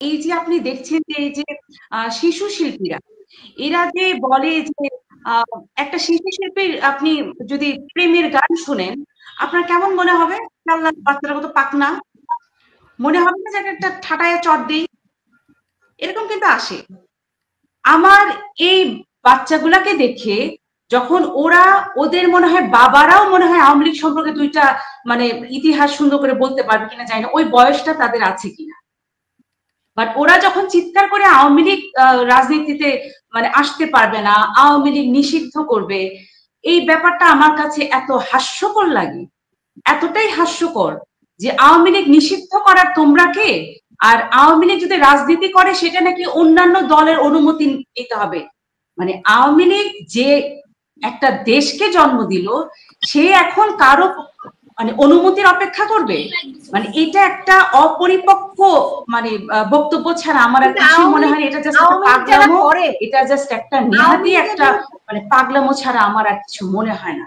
এই যে আপনি দেখছেন যে এই যে শিশু শিল্পীরা এরা যে বলে যে একটা শিশু শিল্পীর আপনি যদি প্রেমের গান শুনেন আপনার কেমন মনে হবে? আল্লাহ বাচ্চারা কত পাকনা মনে হবে না যে একটা ঠাটায় চট দেই এরকম কিন্তু আসে আমার এই বাচ্চাগুলাকে দেখে যখন ওরা ওদের মনে হয় বাবারাও মনে হয় আওয়ামী লীগ সম্পর্কে দুইটা মানে ইতিহাস সুন্দর করে বলতে পারবে কিনা জানি না ওই বয়সটা তাদের আছে কিনা বাট ওরা যখন চিৎকার করে আওয়ামী লীগ রাজনীতিতে মানে আসতে পারবে না আওয়ামী লীগ নিষিদ্ধ করবে এই ব্যাপারটা আমার কাছে এত হাস্যকর লাগে এতটাই হাস্যকর যে আওয়ামী লীগ নিষিদ্ধ করার তোমরা কে আর আওয়ামী লীগ যদি রাজনীতি করে সেটা নাকি অন্যান্য দলের অনুমতি নিতে হবে মানে আওয়ামী লীগ যে একটা দেশকে জন্ম দিল সে এখন কারো মানে অনুমতির অপেক্ষা করবে মানে এটা একটা অপরিপক্ক মানে বক্তব্য ছাড়া আমার আর কিছুই মনে হয় এটা জাস্ট একটা পাগলামো এটা জাস্ট একটা নেহাতি একটা মানে পাগলামো ছাড়া আমার আর কিছু মনে হয় না